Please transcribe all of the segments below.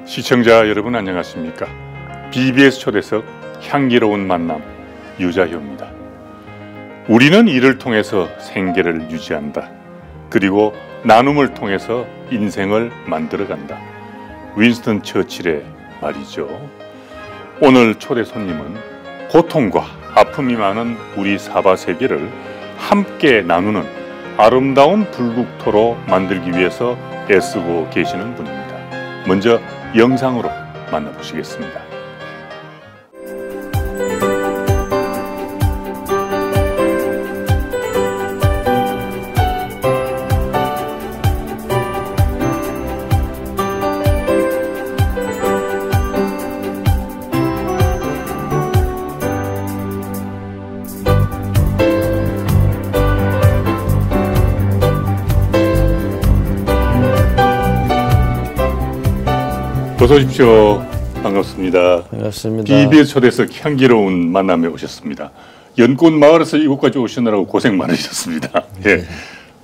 시청자 여러분 안녕하십니까? BBS 초대석 향기로운 만남 유자효입니다. 우리는 이를 통해서 생계를 유지한다. 그리고 나눔을 통해서 인생을 만들어간다. 윈스턴 처칠의 말이죠. 오늘 초대 손님은 고통과 아픔이 많은 우리 사바 세계를 함께 나누는 아름다운 불국토로 만들기 위해서 애쓰고 계시는 분입니다. 먼저 영상으로 만나보시겠습니다. 어서 오십시오. 반갑습니다. 반갑습니다. BBS 초대석 향기로운 만남에 오셨습니다. 연꽃 마을에서 이곳까지 오시느라고 고생 많으셨습니다. 예.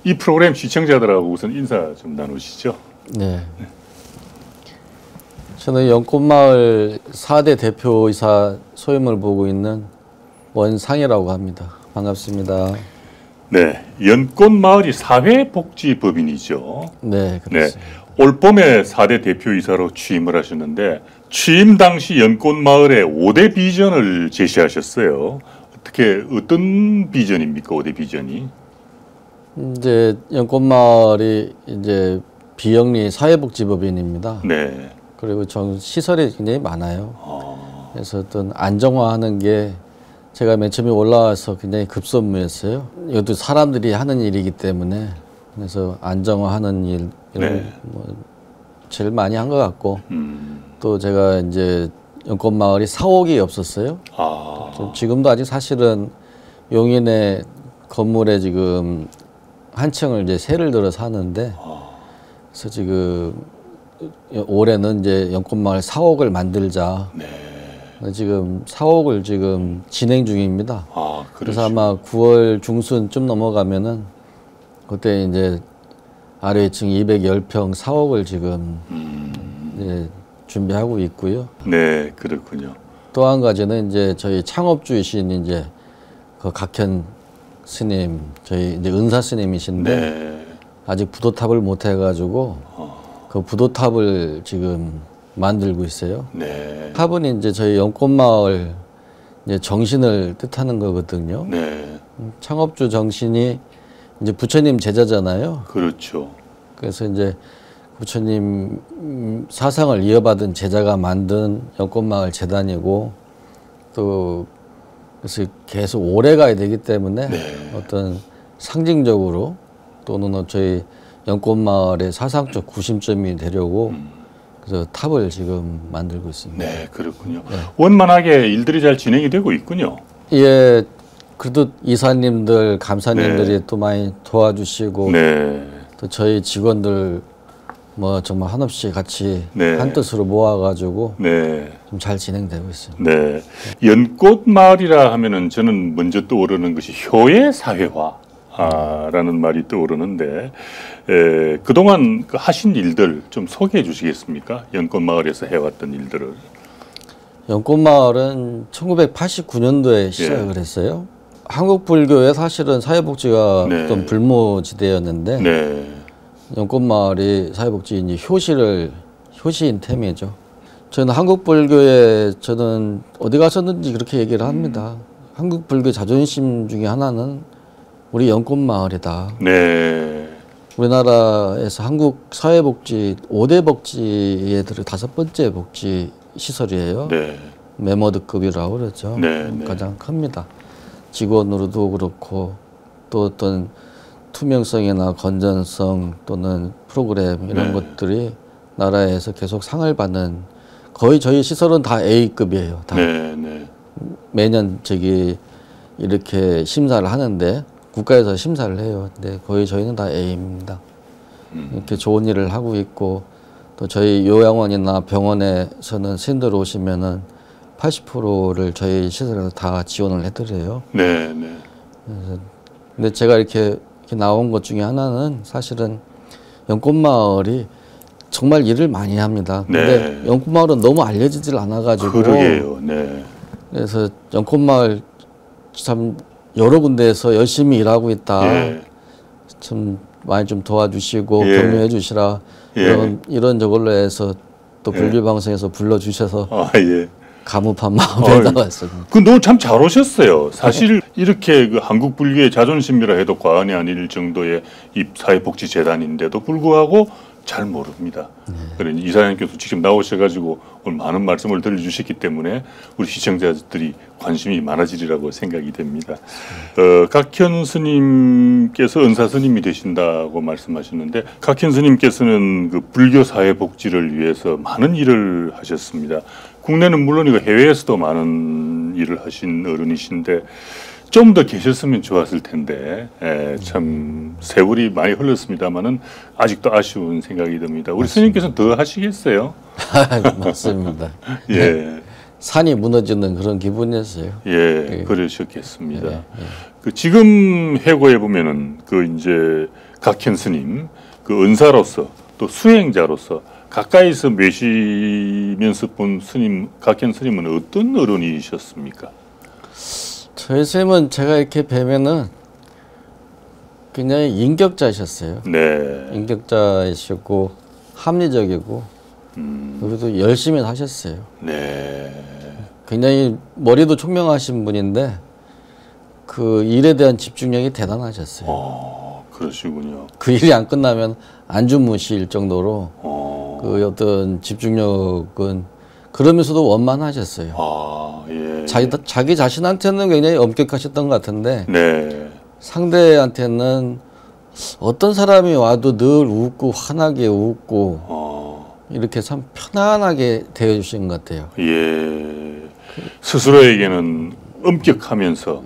이 프로그램 시청자들하고 우선 인사 좀 나누시죠. 네. 저는 연꽃마을 4대 대표이사 소임을 보고 있는 원상이라고 합니다. 반갑습니다. 네, 연꽃 마을이 사회복지법인이죠. 네, 그렇습니다. 네. 올 봄에 4대 대표이사로 취임을 하셨는데 취임 당시 연꽃마을의 5대 비전을 제시하셨어요. 어떤 비전입니까? 5대 비전이? 이제 연꽃마을이 이제 비영리 사회복지법인입니다. 네. 그리고 시설이 굉장히 많아요. 그래서 어떤 안정화하는 게 제가 맨 처음에 올라와서 굉장히 급선무였어요. 이것도 사람들이 하는 일이기 때문에 그래서 안정화하는 일 네. 뭐 제일 많이 한 것 같고 또 제가 이제 연꽃마을이 사옥이 없었어요. 지금도 아직 사실은 용인의 건물에 지금 한 층을 이제 세를 들어서 하는데 그래서 지금 올해는 이제 연꽃마을 사옥을 만들자. 네. 지금 사옥을 지금 진행 중입니다. 그래서 아마 9월 중순쯤 넘어가면은 그때 이제 아래층 210평 사옥을 지금 이제 준비하고 있고요. 네, 그렇군요. 또 한 가지는 이제 저희 창업주이신 이제 그 각현 스님, 저희 이제 은사 스님이신데 네. 아직 부도탑을 못 해가지고 그 부도탑을 지금 만들고 있어요. 네. 탑은 이제 저희 연꽃마을 이제 정신을 뜻하는 거거든요. 네. 창업주 정신이 이제 부처님 제자잖아요. 그렇죠. 그래서 이제 부처님 사상을 이어받은 제자가 만든 연꽃마을 재단이고 또 그래서 계속 오래 가야 되기 때문에 네. 어떤 상징적으로 또는 저희 연꽃마을의 사상적 구심점이 되려고 그래서 탑을 지금 만들고 있습니다. 네, 그렇군요. 네. 원만하게 일들이 잘 진행이 되고 있군요. 예, 그래도 이사님들, 감사님들이 네. 또 많이 도와주시고 네. 또 저희 직원들 뭐 정말 한없이 같이 네. 한 뜻으로 모아가지고 네. 좀 잘 진행되고 있습니다. 네, 연꽃 마을이라 하면은 저는 먼저 떠오르는 것이 효의 사회화라는 말이 떠오르는데 그동안 하신 일들 좀 소개해 주시겠습니까? 연꽃 마을에서 해왔던 일들을. 연꽃 마을은 1989년도에 시작을 했어요. 한국 불교의 사실은 사회복지가 네. 어떤 불모지대였는데 네. 연꽃 마을이 사회복지 이제 효시인 템이죠. 저는 한국 불교에 저는 어디 가서든지 그렇게 얘기를 합니다. 한국 불교 자존심 중에 하나는 우리 연꽃 마을이다. 네. 우리나라에서 한국 사회복지 5대 복지에 들어 5번째 복지 시설이에요. 네. 메모드급이라고 그러죠. 네. 가장 큽니다. 직원으로도 그렇고 또 어떤 투명성이나 건전성 또는 프로그램 이런 네. 것들이 나라에서 계속 상을 받는 거의 저희 시설은 다 A급이에요. 다. 네. 네. 매년 이렇게 심사를 하는데 국가에서 심사를 해요. 근데 거의 저희는 다 A입니다. 이렇게 좋은 일을 하고 있고 또 저희 요양원이나 병원에서는 스님들 오시면은 80%를 저희 시설에서 다 지원을 해드려요. 네, 네. 근데 제가 이렇게 나온 것 중에 하나는 사실은 연꽃마을이 정말 일을 많이 합니다. 네. 근데 연꽃마을은 너무 알려지질 않아가지고. 그러게요. 네. 그래서 연꽃마을 참 여러 군데에서 열심히 일하고 있다. 예. 참 많이 좀 도와주시고 예. 격려해 주시라. 예. 이런 저걸로 해서 또 불교방송에서 불러주셔서 예. 감사한 마음에 나왔습니다. 그 너무 참 잘 오셨어요. 사실 이렇게 그 한국 불교의 자존심이라 해도 과언이 아닐 정도의 이 사회복지재단인데도 불구하고 잘 모릅니다. 그래 이사장님께서 직접 나오셔가지고 오늘 많은 말씀을 들려주셨기 때문에 우리 시청자들이 관심이 많아지리라고 생각이 됩니다. 각현 스님께서 은사 스님이 되신다고 말씀하셨는데 각현 스님께서는 그 불교 사회 복지를 위해서 많은 일을 하셨습니다. 국내는 물론이고 해외에서도 많은 일을 하신 어른이신데 좀 더 계셨으면 좋았을 텐데 참 세월이 많이 흘렀습니다만은 아직도 아쉬운 생각이 듭니다. 우리 스님께서는 더 하시겠어요? 맞습니다. 예. 산이 무너지는 그런 기분이었어요. 예, 그러셨겠습니다. 그 지금 해고해 보면은 그 이제 각현 스님 그 은사로서 또 수행자로서 가까이서 뵈시면서 본 스님 각현 스님은 어떤 어른이셨습니까? 저희 스님은 제가 이렇게 뵈면은 굉장히 인격자셨어요. 네. 인격자이시고 합리적이고 그래도 열심히 하셨어요. 네. 굉장히 머리도 총명하신 분인데 그 일에 대한 집중력이 대단하셨어요. 그러시군요. 그 일이 안 끝나면 안 주무실 정도로 그 어떤 집중력은 그러면서도 원만하셨어요. 예. 자기 자신한테는 굉장히 엄격하셨던 것 같은데 네. 상대한테는 어떤 사람이 와도 늘 웃고 환하게 웃고 이렇게 참 편안하게 대해주신 것 같아요. 예. 스스로에게는 엄격하면서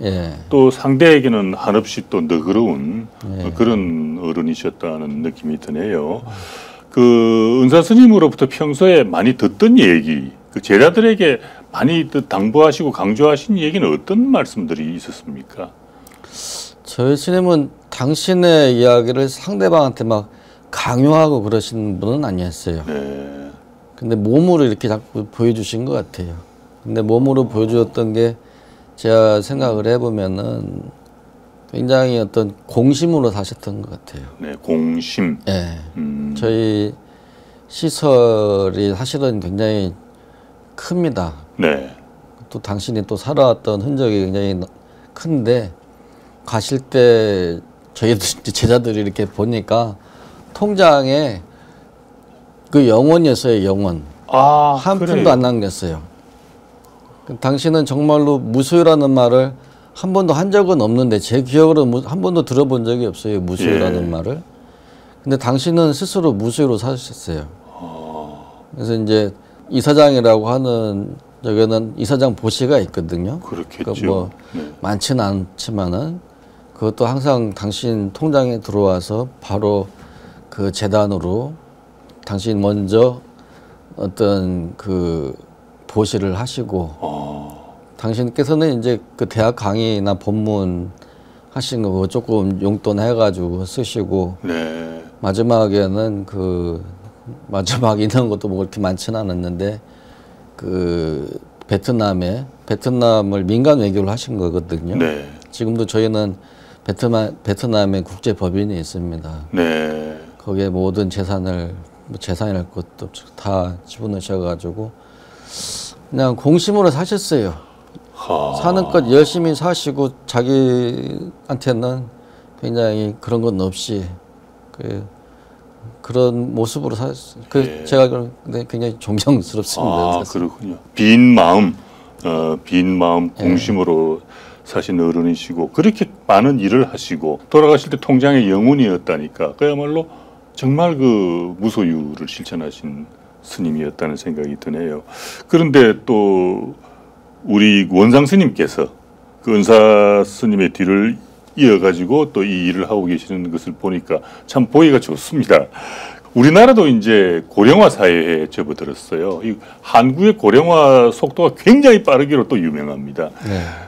또 상대에게는 한없이 또 너그러운 그런 어른이셨다는 느낌이 드네요. 그 은사 스님으로부터 평소에 많이 듣던 얘기, 그 제자들에게 많이 당부하시고 강조하신 얘기는 어떤 말씀들이 있었습니까? 저희 스님은 당신의 이야기를 상대방한테 막 강요하고 그러신 분은 아니었어요. 네. 근데 몸으로 이렇게 자꾸 보여주신 것 같아요. 근데 몸으로 보여주었던 게 제가 생각을 해보면은 굉장히 어떤 공심으로 사셨던 것 같아요. 네, 공심. 네. 저희 시설이 사실은 굉장히 큽니다. 네. 또 당신이 또 살아왔던 흔적이 굉장히 큰데 가실 때 저희 제자들이 이렇게 보니까 통장에 그 영원이었어요. 영원. 한 푼도 안 남겼어요. 당신은 정말로 무소유라는 말을 한 번도 한 적은 없는데 제 기억으로 한 번도 들어본 적이 없어요. 무소유라는 말을. 근데 당신은 스스로 무소유로 사셨어요. 그래서 이제 이사장이라고 하는 여기는 이사장 보시가 있거든요. 그렇겠죠. 그러니까 뭐 많지는 않지만은 그것도 항상 당신 통장에 들어와서 바로 그 재단으로 당신 먼저 어떤 그 보시를 하시고 당신께서는 이제 그 대학 강의나 본문 하신 거 조금 용돈 해가지고 쓰시고 마지막에는 그 마지막 있는 것도 뭐 그렇게 많지는 않았는데 그 베트남을 민간 외교를 하신 거거든요. 지금도 저희는 베트남에 국제 법인이 있습니다. 거기에 모든 재산이랄 것도 다 집어넣으셔가지고 그냥 공심으로 사셨어요. 사는 것 열심히 사시고 자기한테는 굉장히 그런 건 없이 그런 모습으로 사셨어요. 제가 굉장히 존경스럽습니다. 그렇군요. 빈 마음 공심으로 사신 어른이시고 그렇게 많은 일을 하시고 돌아가실 때 통장에 영혼이었다니까 그야말로 정말 그 무소유를 실천하신 스님이었다는 생각이 드네요. 그런데 또 우리 원상 스님께서 그 은사 스님의 뒤를 이어가지고 또 이 일을 하고 계시는 것을 보니까 참 보기가 좋습니다. 우리나라도 이제 고령화 사회에 접어들었어요. 이 한국의 고령화 속도가 굉장히 빠르기로 또 유명합니다.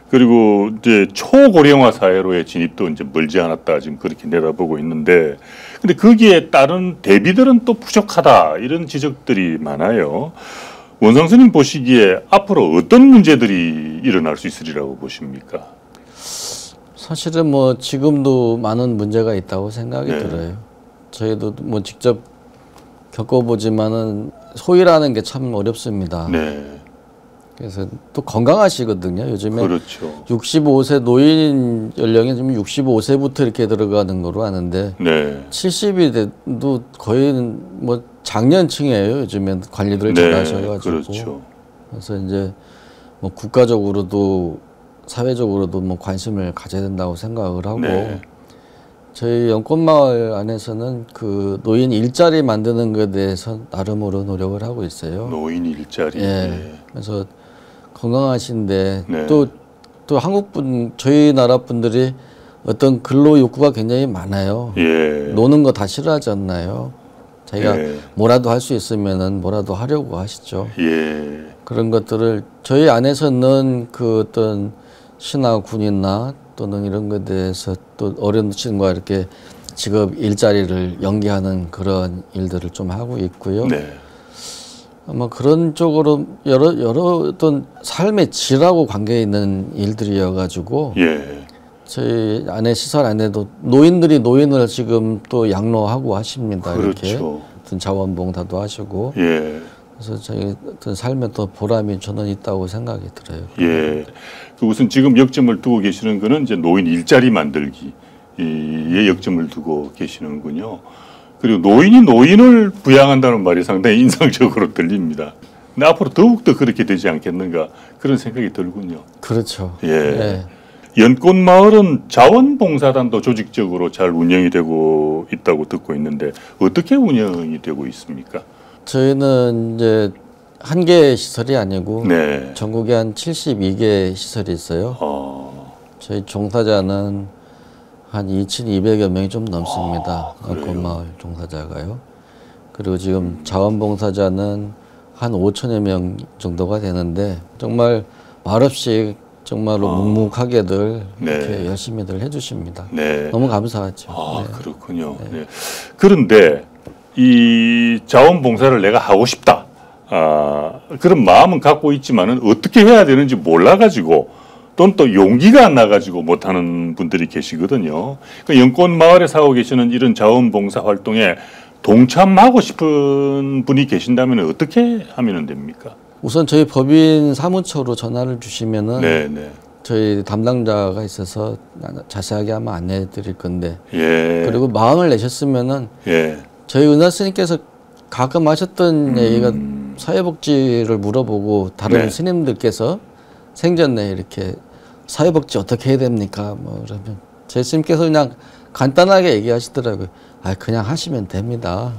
그리고 이제 초고령화 사회로의 진입도 이제 멀지 않았다 지금 그렇게 내다보고 있는데 근데 거기에 따른 대비들은 또 부족하다 이런 지적들이 많아요. 원상 스님 보시기에 앞으로 어떤 문제들이 일어날 수 있으리라고 보십니까? 사실은 뭐 지금도 많은 문제가 있다고 생각이 들어요. 저희도 뭐 직접 겪어보지만은 소위라는 게 참 어렵습니다. 그래서 또 건강하시거든요. 요즘에 그렇죠. 65세 노인 연령이 지금 65세부터 이렇게 들어가는 거로 아는데 70이 돼도 거의 뭐 장년층이에요. 요즘엔 관리들 잘 하셔가지고. 그렇죠. 그래서 이제 뭐 국가적으로도 사회적으로도 뭐 관심을 가져야 된다고 생각을 하고 저희 연꽃마을 안에서는 그 노인 일자리 만드는 것에 대해서 나름으로 노력을 하고 있어요. 노인 일자리. 그래서 건강하신데 또 한국 분 저희 나라 분들이 어떤 근로 욕구가 굉장히 많아요. 노는 거 다 싫어하지 않나요? 자기가 뭐라도 할 수 있으면은 뭐라도 하려고 하시죠. 그런 것들을 저희 안에서는 그 어떤 신화 군이나 또는 이런 것에 대해서 또 어르신과 이렇게 직업 일자리를 연계하는 그런 일들을 좀 하고 있고요. 아마 그런 쪽으로 여러 어떤 삶의 질하고 관계 있는 일들이어가지고 저희 안에 시설 안에도 노인들이 노인을 지금 또 양로하고 하십니다. 이렇게 어떤 자원봉사도 하시고. 그래서 저희 어떤 삶에 또 보람이 저는 있다고 생각이 들어요. 우선 지금 역점을 두고 계시는 거는 이제 노인 일자리 만들기에 역점을 두고 계시는군요. 그리고 노인이 노인을 부양한다는 말이 상당히 인상적으로 들립니다. 근데 앞으로 더욱더 그렇게 되지 않겠는가 그런 생각이 들군요. 그렇죠. 연꽃마을은 자원봉사단도 조직적으로 잘 운영이 되고 있다고 듣고 있는데 어떻게 운영이 되고 있습니까? 저희는 이제 한 개의 시설이 아니고 전국에 한 72개 시설이 있어요. 저희 종사자는 한 2,200여 명이 좀 넘습니다. 연꽃마을 종사자가요. 그리고 지금 자원봉사자는 한 5천여 명 정도가 되는데 정말 말없이 정말로 묵묵하게들 이렇게 열심히들 해주십니다. 너무 감사하죠. 그렇군요. 그런데 이 자원봉사를 내가 하고 싶다. 그런 마음은 갖고 있지만은 어떻게 해야 되는지 몰라가지고 또는 또 용기가 안 나가지고 못하는 분들이 계시거든요. 그러니까 연꽃마을에 사고 계시는 이런 자원봉사 활동에 동참하고 싶은 분이 계신다면 어떻게 하면 됩니까? 우선 저희 법인 사무처로 전화를 주시면은 저희 담당자가 있어서 자세하게 한번 안내해 드릴 건데 그리고 마음을 내셨으면은 저희 은하 스님께서 가끔 하셨던 얘기가 사회복지를 물어보고 다른 스님들께서 생전에 이렇게 사회복지 어떻게 해야 됩니까? 뭐 그러면 제 스님께서 그냥 간단하게 얘기하시더라고요. 그냥 하시면 됩니다.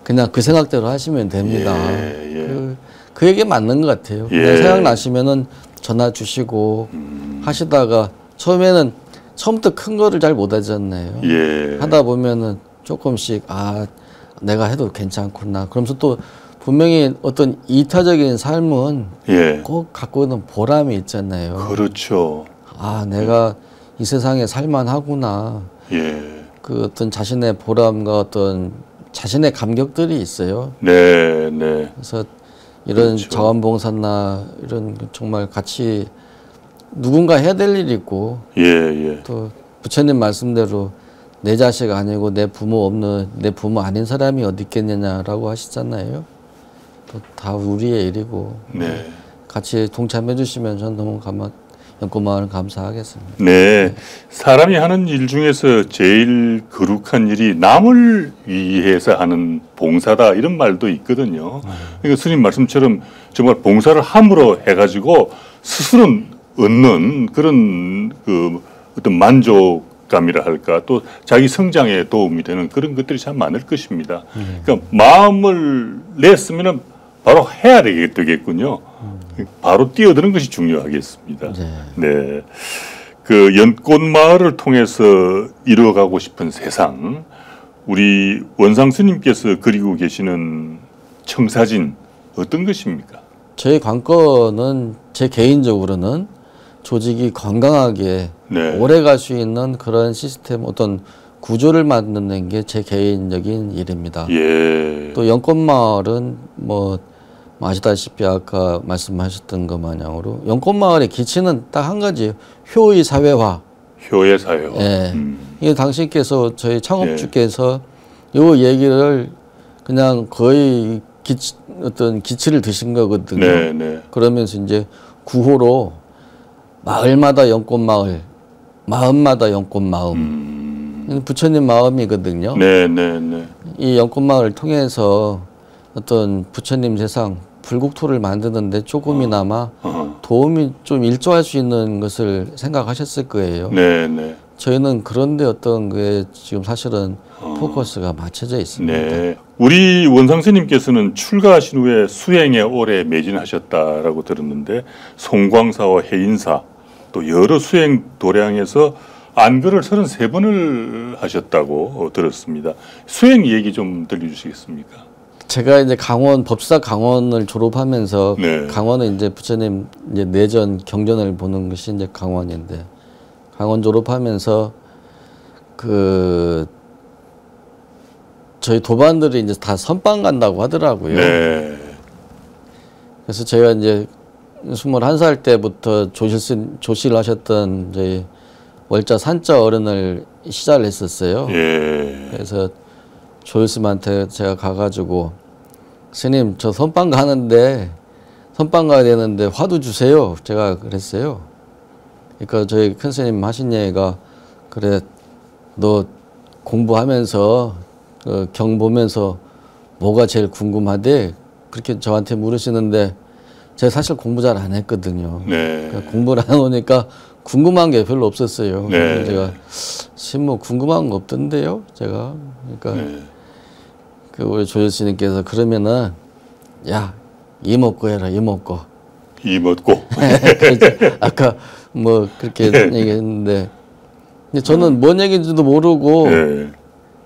그냥 그 생각대로 하시면 됩니다. 그 얘기 맞는 것 같아요. 생각나시면은 전화 주시고 하시다가 처음부터 큰 거를 잘 못 하잖아요. 하다 보면은 조금씩 내가 해도 괜찮구나. 그러면서 또 분명히 어떤 이타적인 삶은 꼭 갖고 있는 보람이 있잖아요. 그렇죠. 내가 이 세상에 살만하구나. 그 어떤 자신의 보람과 어떤 자신의 감격들이 있어요. 그래서 이런 자원봉사나 이런 정말 같이 누군가 해야 될 일이 있고 또 부처님 말씀대로 내 자식 아니고 내 부모 없는 내 부모 아닌 사람이 어디 있겠느냐라고 하시잖아요. 또 다 우리의 일이고 같이 동참해 주시면 전 너무 연꽃마을은 감사하겠습니다. 사람이 하는 일 중에서 제일 거룩한 일이 남을 위해서 하는 봉사다 이런 말도 있거든요. 그러니까 스님 말씀처럼 정말 봉사를 함으로 해가지고 스스로 얻는 그런 그 어떤 만족감이라 할까 또 자기 성장에 도움이 되는 그런 것들이 참 많을 것입니다. 그러니까 마음을 냈으면은 바로 해야 되겠군요. 바로 뛰어드는 것이 중요하겠습니다. 그 연꽃마을을 통해서 이루어가고 싶은 세상, 우리 원상 스님께서 그리고 계시는 청사진 어떤 것입니까? 저희 관건은 제 개인적으로는 조직이 건강하게 오래 갈 수 있는 그런 시스템, 어떤 구조를 만드는 게 제 개인적인 일입니다. 예. 또 연꽃마을은 뭐 아시다시피 아까 말씀하셨던 것 마냥으로 연꽃마을의 기치는 딱 한 가지, 효의 사회화. 효의 사회화. 예. 이게 당신께서 저희 창업주께서 요 얘기를 그냥 거의 어떤 기치를 드신 거거든요. 네, 네. 그러면서 이제 구호로 마을마다 연꽃마을, 마음마다 연꽃마음. 부처님 마음이거든요. 네, 네, 네. 이 연꽃마을을 통해서 어떤 부처님 세상 불국토를 만드는데 조금이나마 도움이 좀 일조할 수 있는 것을 생각하셨을 거예요. 네, 네. 저희는 그런데 어떤 게 지금 사실은 포커스가 맞춰져 있습니다. 네. 우리 원상 스님께서는 출가하신 후에 수행에 오래 매진하셨다라고 들었는데 송광사와 해인사 또 여러 수행 도량에서 안거를 33번을 하셨다고 들었습니다. 수행 얘기 좀 들려주시겠습니까? 제가 이제 강원 법사 강원을 졸업하면서 네. 강원은 이제 부처님 이제 내전 경전을 보는 것이 이제 강원인데 강원 졸업하면서 저희 도반들이 이제 다 선방 간다고 하더라고요. 네. 그래서 제가 이제 21살 때부터 조실을 하셨던 저희 월자 산자 어른을 시작을 했었어요. 예. 그래서 조일스님한테 제가 가가지고 스님 저 선방 가는데 선방 가야 되는데 화두 주세요. 제가 그랬어요. 그러니까 저희 큰 스님 하신 얘기가 그래 너 공부하면서 경 보면서 뭐가 제일 궁금하대? 그렇게 저한테 물으시는데 제가 사실 공부 잘 안 했거든요. 네. 그러니까 공부를 안 하니까 궁금한 게 별로 없었어요. 네. 제가 뭐 궁금한 거 없던데요. 제가 그러니까 네. 우리 조일 스님께서 그러면은 야 이먹고 해라 이먹고. 이먹고. 아까 뭐 그렇게 얘기했는데 저는 뭔 얘기인지도 모르고 네.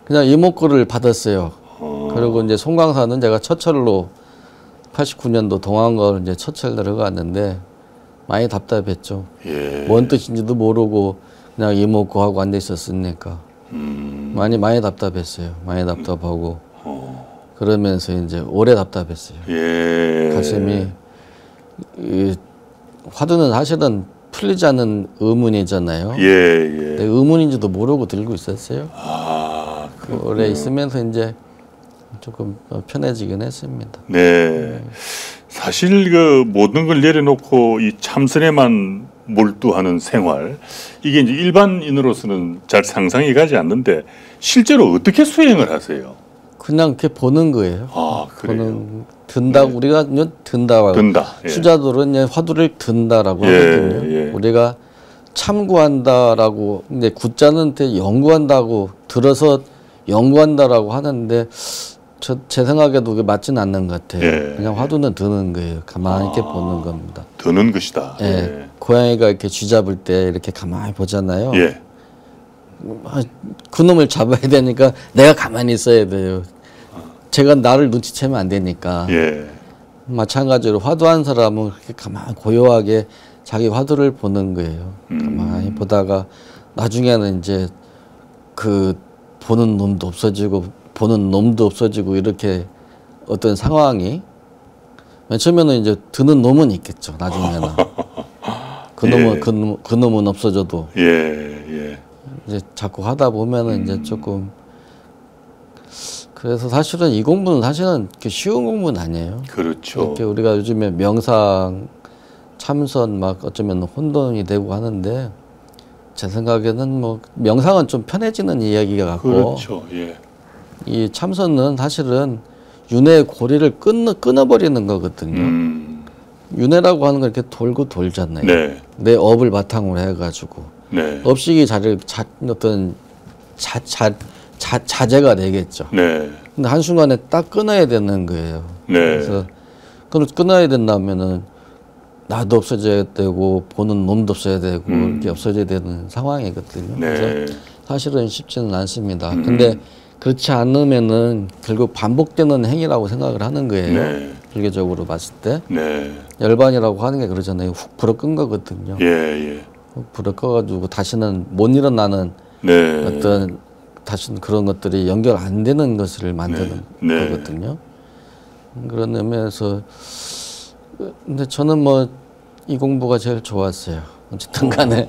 그냥 이목구를 받았어요. 그리고 이제 송광사는 제가 처철로 89년도 동안걸 이제 처철 들어갔는데 많이 답답했죠. 예. 뭔 뜻인지도 모르고 그냥 이목구 하고 앉아 있었으니까 많이 답답했어요. 많이 답답하고 그러면서 이제 오래 답답했어요. 예. 가슴이 화두는 사실은 풀리지 않는 의문이잖아요. 예, 예. 근데 의문인지도 모르고 들고 있었어요. 아, 오래 있으면서 이제 조금 편해지긴 했습니다. 네. 사실 그 모든 걸 내려놓고 이 참선에만 몰두하는 생활, 이게 이제 일반인으로서는 잘 상상이 가지 않는데 실제로 어떻게 수행을 하세요? 그냥 이렇게 보는 거예요. 아, 그래요? 든다. 네. 우리가 든다. 든다. 예. 수자들은 화두를 든다라고 예, 하거든요. 예. 우리가 참구한다라고, 근데 구자는 연구한다고 들어서 연구한다라고 하는데 제 생각에도 그게 맞지는 않는 것 같아요. 예. 그냥 화두는 드는 거예요. 가만히 이렇게 보는 겁니다. 드는 것이다. 예. 예. 고양이가 이렇게 쥐 잡을 때 이렇게 가만히 보잖아요. 예. 그놈을 잡아야 되니까 내가 가만히 있어야 돼요. 제가 나를 눈치채면 안 되니까. 예. 마찬가지로 화두한 사람은 그렇게 가만히 고요하게 자기 화두를 보는 거예요. 가만히 보다가 나중에는 이제 보는 놈도 없어지고 보는 놈도 없어지고 이렇게 어떤 상황이 맨 처음에는 이제 드는 놈은 있겠죠. 나중에는 그 놈은 예. 그 놈은 없어져도 예. 이제 자꾸 하다 보면은 이제 조금 그래서 사실은 이 공부는 사실은 쉬운 공부는 아니에요. 그렇죠. 이렇게 우리가 요즘에 명상, 참선 막 어쩌면 혼돈이 되고 하는데 제 생각에는 뭐 명상은 좀 편해지는 이야기가 같고 그렇죠. 예. 이 참선은 사실은 윤회의 고리를 끊어버리는 거거든요. 윤회라고 하는 건 이렇게 돌고 돌잖아요. 네. 내 업을 바탕으로 해가지고 네. 업식이 어떤 자제가 되겠죠. 네. 근데 한순간에 딱 끊어야 되는 거예요. 네. 그래서 끊어야 된다면은 나도 없어져야 되고 보는 놈도 없어야 되고 이렇게 없어져야 되는 상황이거든요. 네. 그래서 사실은 쉽지는 않습니다. 근데 그렇지 않으면은 결국 반복되는 행위라고 생각을 하는 거예요. 네. 불교적으로 봤을 때. 네. 열반이라고 하는 게 그러잖아요. 훅 불어 끈 거거든요. 예. 훅 불어 꺼가지고 다시는 못 일어나는 네. 어떤 다시 그런 것들이 연결 안 되는 것을 만드는 네. 거거든요. 그런 의미에서 근데 저는 뭐 이 공부가 제일 좋았어요. 어쨌든 간에.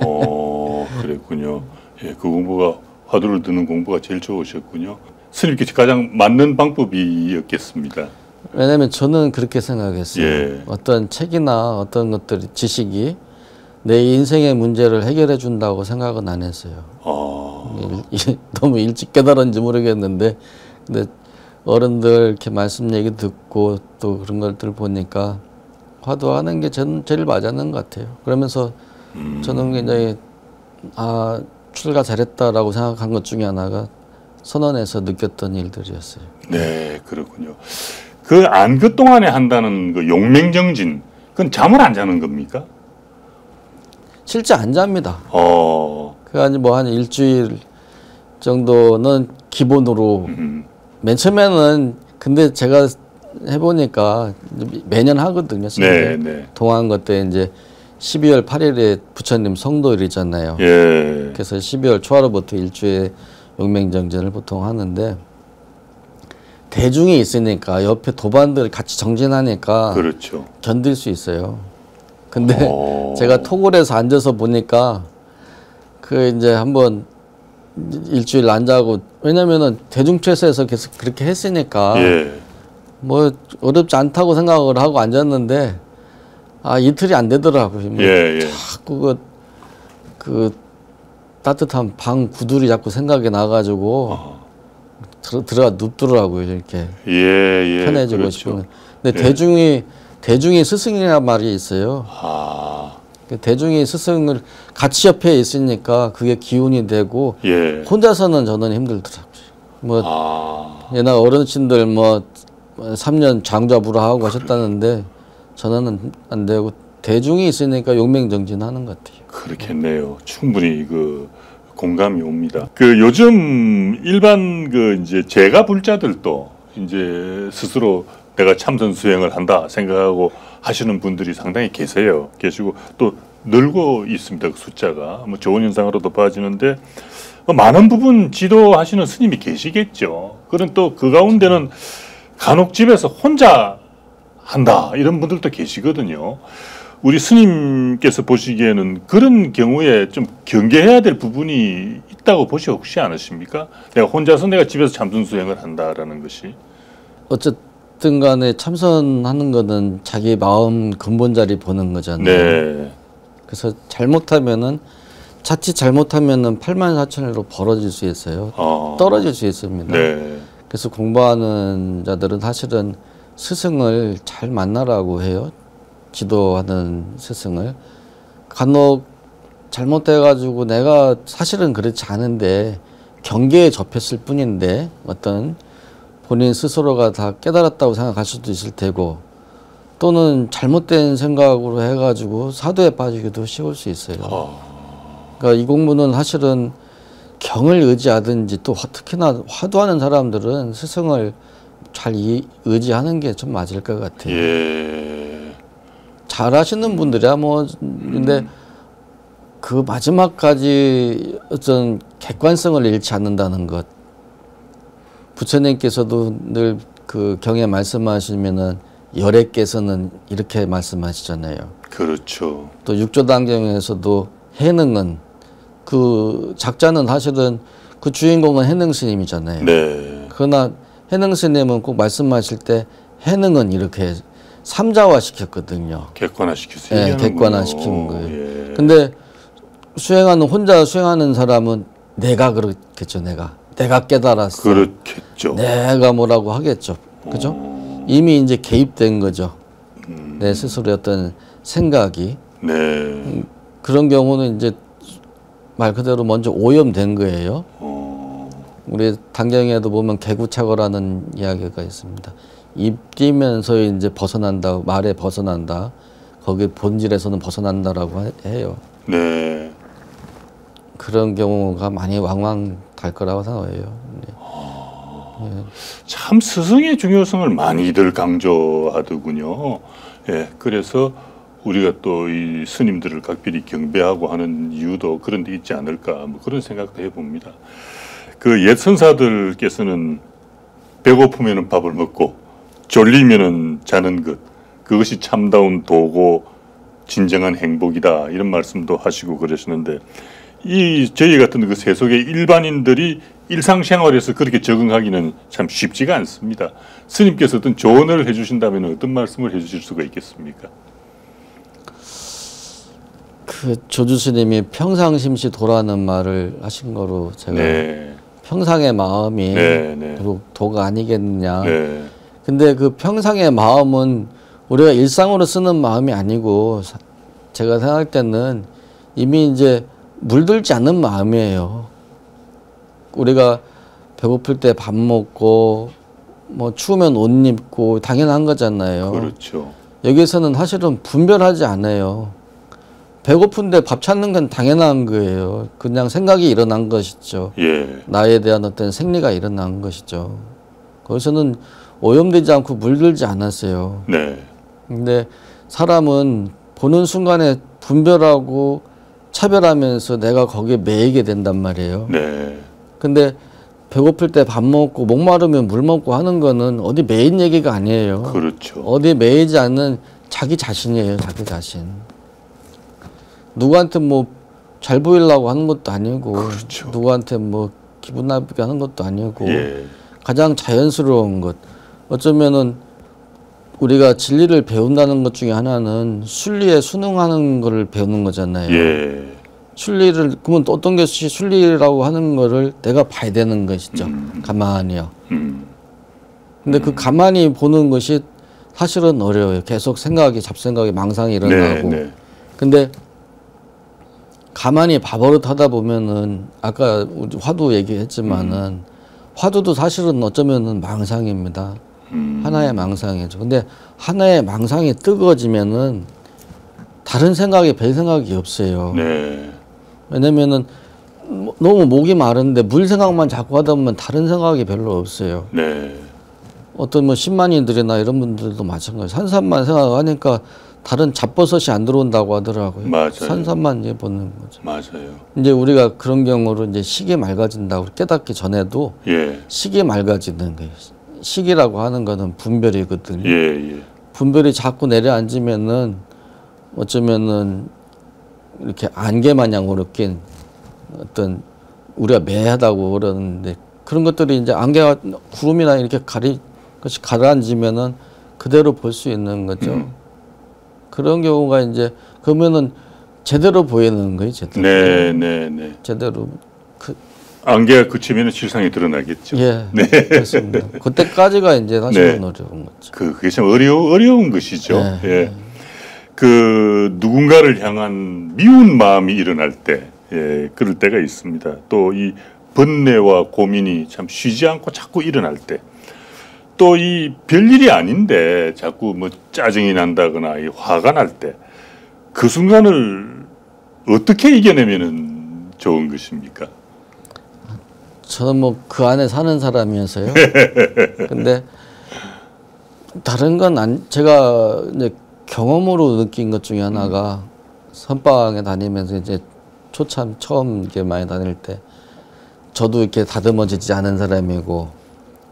그랬군요. 예, 그 공부가 화두를 듣는 공부가 제일 좋으셨군요. 스님께 가장 맞는 방법이었겠습니다. 왜냐하면 저는 그렇게 생각했어요. 예. 어떤 책이나 어떤 것들이 지식이 내 인생의 문제를 해결해 준다고 생각은 안 했어요. 너무 일찍 깨달았는지 모르겠는데 근데 어른들 이렇게 말씀 얘기 듣고 또 그런 것들 보니까 화두하는 게 저는 제일 맞았는 것 같아요. 그러면서 저는 굉장히 출가 잘했다라고 생각한 것 중에 하나가 선언에서 느꼈던 일들이었어요. 네, 그렇군요. 그 안그 동안에 한다는 그 용맹정진, 그건 잠을 안 자는 겁니까? 실제 안 잡니다. 그래가지고 뭐 한 일주일 정도는 기본으로 맨 처음에는 근데 제가 해보니까 매년 하거든요. 네, 네. 동안거 때 이제 12월 8일에 부처님 성도일이잖아요. 예. 그래서 12월 초하루부터 일주일 용맹정진을 보통 하는데 대중이 있으니까 옆에 도반들 같이 정진하니까 그렇죠. 견딜 수 있어요. 근데 제가 토굴에서 앉아서 보니까 그 이제 한번 일주일 안 자고 왜냐면은 대중체에서 계속 그렇게 했으니까 예. 뭐 어렵지 않다고 생각을 하고 앉았는데 이틀이 안 되더라고요. 뭐 예, 예. 자꾸 그 따뜻한 방 구들이 자꾸 생각이 나가지고 들어가 눕더라고요. 이렇게 예, 편해지고 그렇죠. 싶으면. 근데 대중이 스승이라는 말이 있어요. 대중이 스승을 같이 옆에 있으니까 그게 기운이 되고 혼자서는 저는 힘들더라고요. 뭐 옛날 어르신들 뭐 3년 장좌부라 하고 하셨다는데 저는 안 되고 대중이 있으니까 용맹정진하는 것 같아요. 그렇겠네요. 충분히 그 공감이 옵니다. 그 요즘 일반 그 이제 제가 불자들도 이제 스스로 내가 참선 수행을 한다 생각하고 하시는 분들이 상당히 계시고 또 늘고 있습니다. 그 숫자가 뭐 좋은 현상으로도 봐지는데 많은 부분 지도하시는 스님이 계시겠죠. 그런 또 그 가운데는 간혹 집에서 혼자 한다 이런 분들도 계시거든요. 우리 스님께서 보시기에는 그런 경우에 좀 경계해야 될 부분이 있다고 보시지 않으십니까? 내가 혼자서 내가 집에서 참선 수행을 한다라는 것이. 어쨌든 간에 참선하는 거는 자기 마음 근본 자리 보는 거잖아요. 네. 그래서 자칫 잘못하면은 84,000일로 벌어질 수 있어요. 떨어질 수 있습니다. 네. 그래서 공부하는 자들은 사실은 스승을 잘 만나라고 해요. 지도하는 스승을. 간혹 잘못돼가지고 내가 사실은 그렇지 않은데 경계에 접했을 뿐인데 어떤 본인 스스로가 다 깨달았다고 생각할 수도 있을 테고 또는 잘못된 생각으로 해가지고 사도에 빠지기도 쉬울 수 있어요. 그러니까 이 공부는 사실은 경을 의지하든지 또 특히나 화두하는 사람들은 스승을 잘 의지하는 게 좀 맞을 것 같아요. 예. 잘 하시는 분들이야 뭐 근데 그 마지막까지 어떤 객관성을 잃지 않는다는 것. 부처님께서도 늘 그 경에 말씀하시면은 열애께서는 이렇게 말씀하시잖아요. 그렇죠. 또 육조당경에서도 해능은 그 작자는 사실은 그 주인공은 해능 스님이잖아요. 네. 그러나 해능 스님은 꼭 말씀하실 때 해능은 이렇게 삼자화 시켰거든요. 객관화 시켰어요. 네, 객관화 시킨 거예요. 예. 근데 혼자 수행하는 사람은 내가 그렇겠죠. 내가 깨달았어. 그렇겠죠. 내가 뭐라고 하겠죠. 그죠? 이미 이제 개입된 거죠. 내 스스로의 어떤 생각이. 네. 그런 경우는 이제 말 그대로 먼저 오염된 거예요. 우리 단경에도 보면 개구착오라는 이야기가 있습니다. 입 띄면서 이제 벗어난다, 말에 벗어난다. 거기 본질에서는 벗어난다라고 해요. 네. 그런 경우가 많이 왕왕 갈 거라고 생각해요. 네. 참 스승의 중요성을 많이들 강조하더군요. 예, 그래서 우리가 또 이 스님들을 각별히 경배하고 하는 이유도 그런 데 있지 않을까 뭐 그런 생각도 해봅니다. 그 옛 선사들께서는 배고프면은 밥을 먹고 졸리면은 자는 것, 그것이 참다운 도고 진정한 행복이다, 이런 말씀도 하시고 그러시는데, 이 저희 같은 그 세속의 일반인들이 일상생활에서 그렇게 적응하기는 참 쉽지가 않습니다. 스님께서 어떤 조언을 해주신다면 어떤 말씀을 해주실 수가 있겠습니까? 그 조주 스님이 평상심시 도라는 말을 하신 거로 제가 네. 평상의 마음이 네, 네. 결국 도가 아니겠느냐. 네. 근데 그 평상의 마음은 우리가 일상으로 쓰는 마음이 아니고 제가 생각할 때는 이미 이제 물들지 않는 마음이에요. 우리가 배고플 때 밥 먹고 뭐 추우면 옷 입고 당연한 거잖아요. 그렇죠. 여기서는 사실은 분별하지 않아요. 배고픈데 밥 찾는 건 당연한 거예요. 그냥 생각이 일어난 것이죠. 예. 나에 대한 어떤 생리가 일어난 것이죠. 거기서는 오염되지 않고 물들지 않았어요. 네. 근데 사람은 보는 순간에 분별하고 차별하면서 내가 거기에 매이게 된단 말이에요. 네. 근데 배고플 때 밥 먹고 목마르면 물 먹고 하는 거는 어디 매인 얘기가 아니에요. 그렇죠. 어디 매이지 않는 자기 자신이에요. 자기 자신. 누구한테 뭐 잘 보이려고 하는 것도 아니고, 그렇죠. 누구한테 뭐 기분 나쁘게 하는 것도 아니고, 예. 가장 자연스러운 것. 어쩌면은 우리가 진리를 배운다는 것 중에 하나는 순리에 순응하는 거를 배우는 거잖아요. 예. 순리를, 그러면 또 어떤 것이 순리라고 하는 거를 내가 봐야 되는 것이죠. 가만히요. 근데 그 가만히 보는 것이 사실은 어려워요. 계속 생각이, 잡생각이, 망상이 일어나고. 네, 네. 근데 가만히 밥버릇 하다 보면은 아까 우리 화두 얘기했지만은 화두도 사실은 어쩌면은 망상입니다. 하나의 망상이죠. 근데 하나의 망상이 뜨거워지면은 다른 생각이 별 생각이 없어요. 네. 왜냐면은 너무 목이 마른데 물 생각만 자꾸 하다 보면 다른 생각이 별로 없어요. 네. 어떤 뭐 신만인들이나 이런 분들도 마찬가지예요. 산삼만 생각하니까 다른 잡버섯이 안 들어온다고 하더라고요. 맞아요. 산삼만 이제 보는 거죠. 맞아요. 이제 우리가 그런 경우로 이제 식이 맑아진다고 깨닫기 전에도 예. 식이 맑아지는 거예요. 식이라고 하는 거는 분별이거든요. 예, 예. 분별이 자꾸 내려앉으면은 어쩌면은 이렇게 안개 마냥으로 낀 어떤 우리가 매하다고 그러는데 그런 것들이 이제 안개가 구름이나 이렇게 것이 가라앉으면은 그대로 볼 수 있는 거죠. 그런 경우가 이제 그러면은 제대로 보이는 거예요, 제대로. 네, 네, 네. 제대로 안개가 그치면 실상이 드러나겠죠. 예, 네. 그렇습니다. 그때까지가 이제 사실은 네. 어려운 거죠. 그게 참 어려운 것이죠. 네. 예. 그 누군가를 향한 미운 마음이 일어날 때, 예, 그럴 때가 있습니다. 또 이 번뇌와 고민이 참 쉬지 않고 자꾸 일어날 때, 또 이 별일이 아닌데 자꾸 뭐 짜증이 난다거나 이 화가 날 때, 그 순간을 어떻게 이겨내면은 좋은 것입니까? 저는 뭐 그 안에 사는 사람이어서요. 근데 다른 건 제가 이제 경험으로 느낀 것 중에 하나가 선방에 다니면서 이제 초참 처음 이렇게 많이 다닐 때 저도 이렇게 다듬어지지 않은 사람이고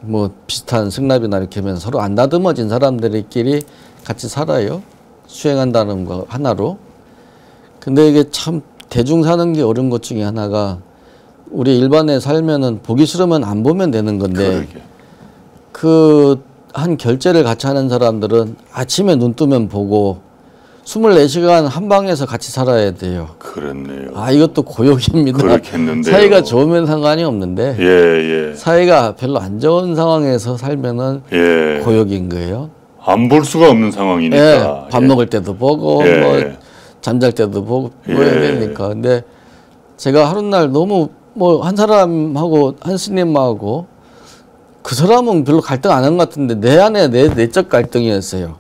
뭐 비슷한 승납이나 이렇게 하면 서로 안 다듬어진 사람들끼리 같이 살아요. 수행한다는 거 하나로. 근데 이게 참 대중 사는 게 어려운 것 중에 하나가 우리 일반에 살면은 보기 싫으면 안 보면 되는 건데 그 한 결제를 같이 하는 사람들은 아침에 눈 뜨면 보고 24시간 한 방에서 같이 살아야 돼요. 그렇네요. 아, 이것도 고역입니다. 그렇겠는데요. 사이가 좋으면 상관이 없는데 예, 예. 사이가 별로 안 좋은 상황에서 살면은 예. 고역인 거예요. 안 볼 수가 없는 상황이니까. 예, 밥 먹을 때도 보고 예. 뭐 잠잘 때도 보고 뭐야 되니까. 근데 제가 하루날 너무 뭐 한 사람하고 한 스님하고 그 사람은 별로 갈등 안 한 것 같은데 내 안에 내적 갈등이었어요.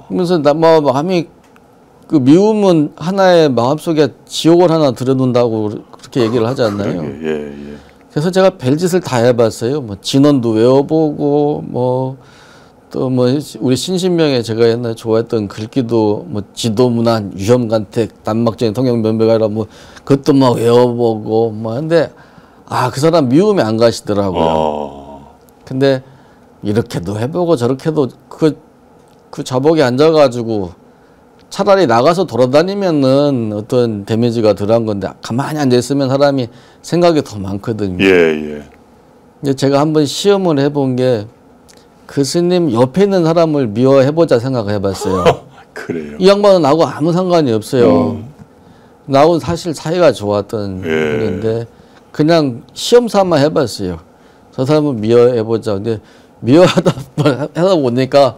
그러면서 뭐 마음이 그 미움은 하나의 마음속에 지옥을 하나 들여놓는다고 그렇게 얘기를 하지 않나요? 예, 예. 그래서 제가 별짓을 다 해봤어요. 뭐 진언도 외워보고 뭐 또 뭐 우리 신신명에 제가 옛날에 좋아했던 글귀도 뭐 지도문안 유혐간택 단막적인 통영면배가라 뭐 그것도 막 외워보고 뭐 근데 그 사람 미움이 안 가시더라고요. 근데 이렇게도 해보고 저렇게도 그 좌복에 앉아가지고 차라리 나가서 돌아다니면은 어떤 데미지가 덜한 건데 가만히 앉아있으면 사람이 생각이 더 많거든요. 근데 제가 한번 시험을 해본 게 그 스님 옆에 있는 사람을 미워해보자 생각을 해봤어요. 그래요. 이 양반은 나하고 아무 상관이 없어요. 나하고는 사실 사이가 좋았던 그런데 그냥 시험 삼아 해봤어요. 저 사람을 미워해보자. 근데 미워하다 보니까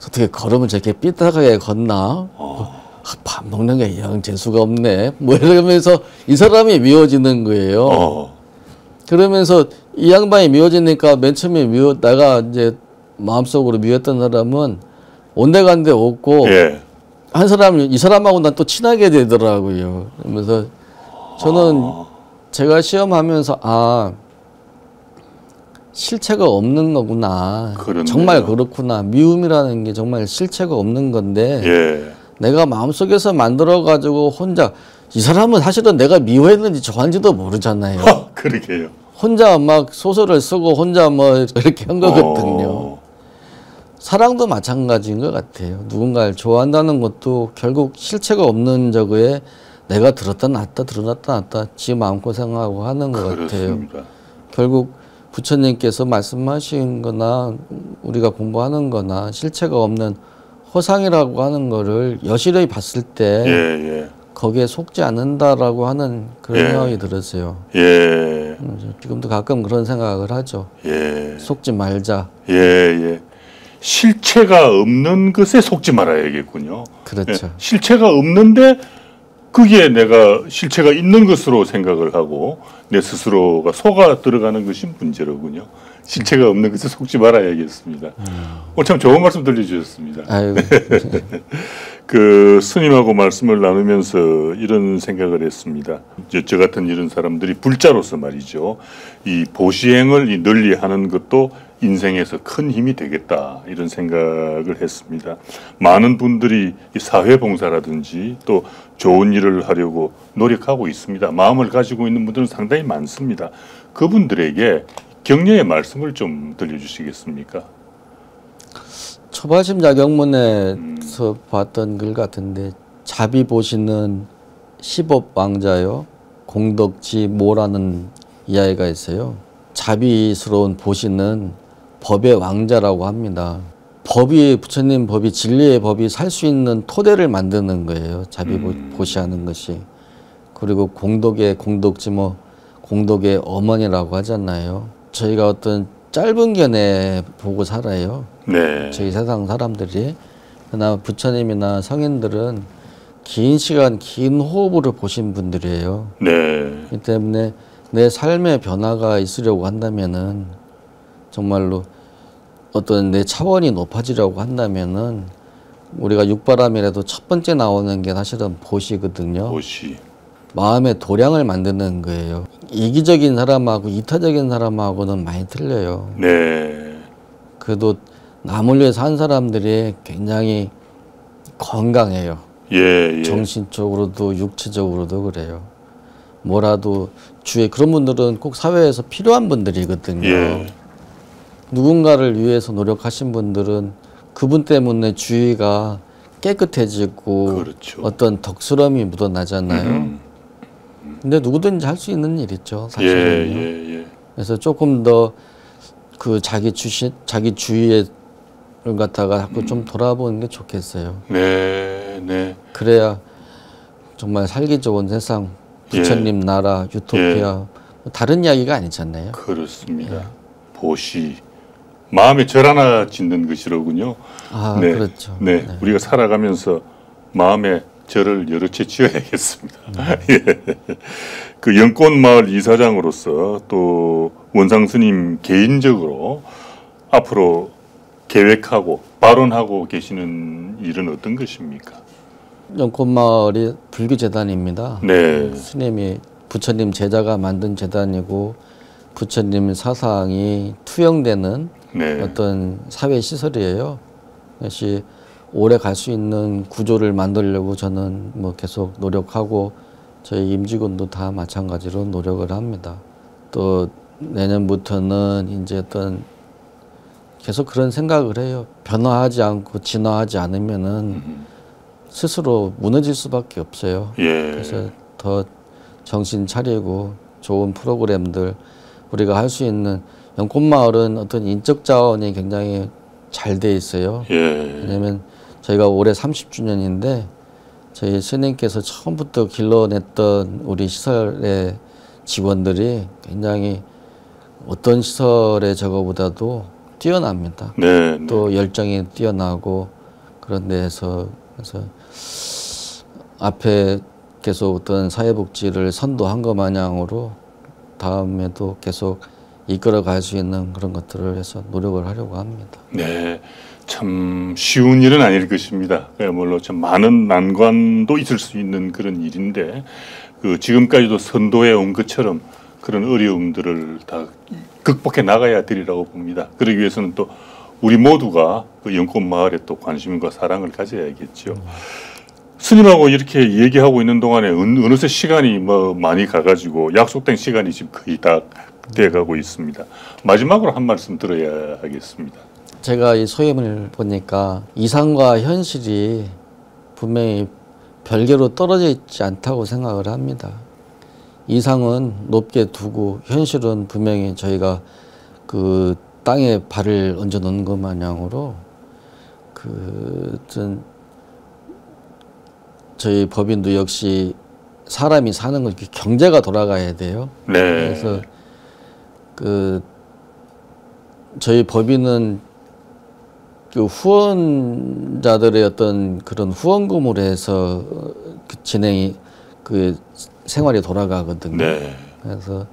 어떻게 걸으면 저렇게 삐딱하게 걷나? 밥 먹는 게 영 재수가 없네. 뭐 이러면서 이 사람이 미워지는 거예요. 그러면서 이 양반이 미워지니까 맨 처음에 내가 이제 마음속으로 미웠던 사람은 온데간데 없고 한 사람 이 사람하고 난 또 친하게 되더라고요. 그러면서 저는 제가 시험하면서 실체가 없는 거구나. 그렇네요. 정말 그렇구나. 미움이라는 게 정말 실체가 없는 건데 내가 마음속에서 만들어가지고 혼자 이 사람은 사실은 내가 미워했는지 좋아하는지도 모르잖아요. 그러게요. 혼자 막 소설을 쓰고 혼자 뭐 이렇게 한 거거든요. 사랑도 마찬가지인 것 같아요. 누군가를 좋아한다는 것도 결국 실체가 없는 저거에 내가 들었다 놨다 지 마음고생하고 하는 것 같아요. 결국 부처님께서 말씀하신 거나 우리가 공부하는 거나 실체가 없는 허상이라고 하는 거를 여실히 봤을 때 거기에 속지 않는다라고 하는 그런 생각이 들었어요. 지금도 가끔 그런 생각을 하죠. 속지 말자. 실체가 없는 것에 속지 말아야겠군요. 그렇죠. 실체가 없는데 거기에 내가 실체가 있는 것으로 생각을 하고 내 스스로가 속아 들어가는 것이 문제로군요. 실체가 없는 것에 속지 말아야겠습니다. 오늘 참 좋은 말씀 들려주셨습니다. 그 스님하고 말씀을 나누면서 이런 생각을 했습니다. 저 같은 이런 사람들이 불자로서 말이죠. 이 보시행을 널리 하는 것도 인생에서 큰 힘이 되겠다 이런 생각을 했습니다. 많은 분들이 사회봉사라든지 또 좋은 일을 하려고 노력하고 있습니다. 마음을 가지고 있는 분들은 상당히 많습니다. 그분들에게 격려의 말씀을 좀 들려주시겠습니까? 초발심자경문에서 봤던 글 같은데 자비 보시는 시법왕자요 공덕지 모라는 이야기가 있어요. 자비스러운 보시는 법의 왕자라고 합니다. 부처님 법이 진리의 법이 살 수 있는 토대를 만드는 거예요. 자비 보시하는 것이. 그리고 공덕의 공덕지 공덕의 어머니라고 하잖아요. 저희가 어떤 짧은 견해 보고 살아요. 저희 세상 사람들이. 그러나 부처님이나 성인들은 긴 시간, 긴 호흡으로 보신 분들이에요. 그렇기 때문에 내 삶의 변화가 있으려고 한다면은 정말로 어떤 내 차원이 높아지려고 한다면은 우리가 육바람이라도 첫 번째 나오는 게 사실은 보시거든요. 마음의 도량을 만드는 거예요. 이기적인 사람하고 이타적인 사람하고는 많이 틀려요. 그래도 남을 위해서 한 사람들이 굉장히 건강해요. 정신적으로도 육체적으로도 그래요. 뭐라도 주위에 그런 분들은 꼭 사회에서 필요한 분들이거든요. 누군가를 위해서 노력하신 분들은 그분 때문에 주위가 깨끗해지고 어떤 덕스러움이 묻어나잖아요. 근데 누구든지 할 수 있는 일이죠, 사실은요. 그래서 조금 더 그 자기 주위에 갖다가 자꾸 좀 돌아보는 게 좋겠어요. 그래야 정말 살기 좋은 세상, 부처님 나라, 유토피아 다른 이야기가 아니잖아요. 그렇습니다. 보시 마음에 절 하나 짓는 것이로군요. 그렇죠. 우리가 살아가면서 마음에 절을 여러 채 지어야겠습니다. 그 연꽃마을 이사장으로서 또 원상 스님 개인적으로 앞으로 계획하고 발언하고 계시는 일은 어떤 것입니까? 연꽃마을이 불교재단입니다. 스님이 부처님 제자가 만든 재단이고 부처님 사상이 투영되는 어떤 사회 시설이에요. 그것이 오래 갈 수 있는 구조를 만들려고 저는 뭐 계속 노력하고 저희 임직원도 다 마찬가지로 노력을 합니다. 또 내년부터는 이제 계속 그런 생각을 해요. 변화하지 않고 진화하지 않으면은 스스로 무너질 수밖에 없어요. 예. 그래서 더 정신 차리고 좋은 프로그램들 우리가 할 수 있는 연꽃마을은 어떤 인적 자원이 굉장히 잘 돼 있어요. 예. 왜냐하면 저희가 올해 30주년인데 저희 스님께서 처음부터 길러냈던 우리 시설의 직원들이 굉장히 어떤 시설의 저거보다도 뛰어납니다. 네, 또 열정이 뛰어나고 그런 데에서 그래서 앞에 계속 어떤 사회복지를 선도한 것 마냥으로 다음에도 계속 이끌어 갈 수 있는 그런 것들을 해서 노력을 하려고 합니다. 네, 참 쉬운 일은 아닐 것입니다. 그야말로 참 많은 난관도 있을 수 있는 그런 일인데 그 지금까지도 선도해 온 것처럼 그런 어려움들을 다 극복해 나가야 되리라고 봅니다. 그러기 위해서는 또 우리 모두가 그 연꽃마을에 또 관심과 사랑을 가져야겠죠. 스님하고 이렇게 얘기하고 있는 동안에 어느새 시간이 많이 가가지고 약속된 시간이 지금 거의 다 돼가고 있습니다. 마지막으로 한 말씀 들어야 하겠습니다. 제가 이 소임을 보니까 이상과 현실이 분명히 별개로 떨어져 있지 않다고 생각을 합니다. 이상은 높게 두고 현실은 분명히 저희가 그 땅에 발을 얹어 놓는 것 마냥으로 저희 법인도 역시 사람이 사는 건 경제가 돌아가야 돼요. 네. 그래서 저희 법인은 그 후원자들의 어떤 그런 후원금으로 해서 진행이 생활이 돌아가거든요. 네. 그래서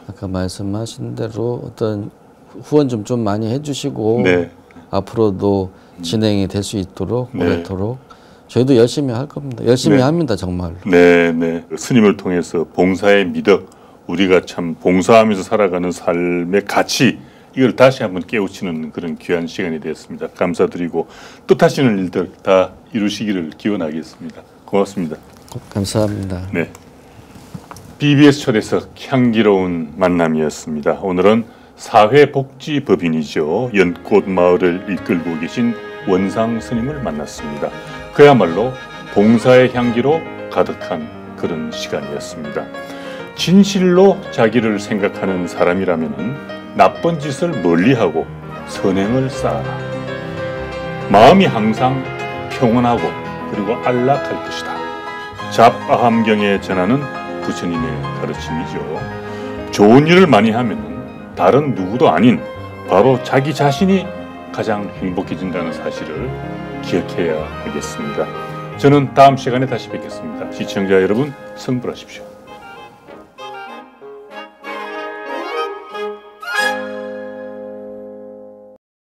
아까 말씀하신 대로 어떤 후원 좀 많이 해주시고 네. 앞으로도 진행이 될 수 있도록 네. 오래도록 저희도 열심히 할 겁니다. 열심히 네. 합니다, 정말로. 네, 네. 스님을 통해서 봉사의 미덕, 우리가 참 봉사하면서 살아가는 삶의 가치, 이걸 다시 한번 깨우치는 그런 귀한 시간이 되었습니다. 감사드리고 뜻하시는 일들 다 이루시기를 기원하겠습니다. 고맙습니다. 감사합니다. 네. BBS 초대석 향기로운 만남이었습니다. 오늘은 사회복지법인이죠. 연꽃마을을 이끌고 계신 원상 스님을 만났습니다. 그야말로 봉사의 향기로 가득한 그런 시간이었습니다. 진실로 자기를 생각하는 사람이라면 나쁜 짓을 멀리하고 선행을 쌓아라. 마음이 항상 평온하고 그리고 안락할 것이다. 잡아함경에 전하는 부처님의 가르침이죠. 좋은 일을 많이 하면 다른 누구도 아닌 바로 자기 자신이 가장 행복해진다는 사실을 기억해야 하겠습니다. 저는 다음 시간에 다시 뵙겠습니다. 시청자 여러분, 성불하십시오.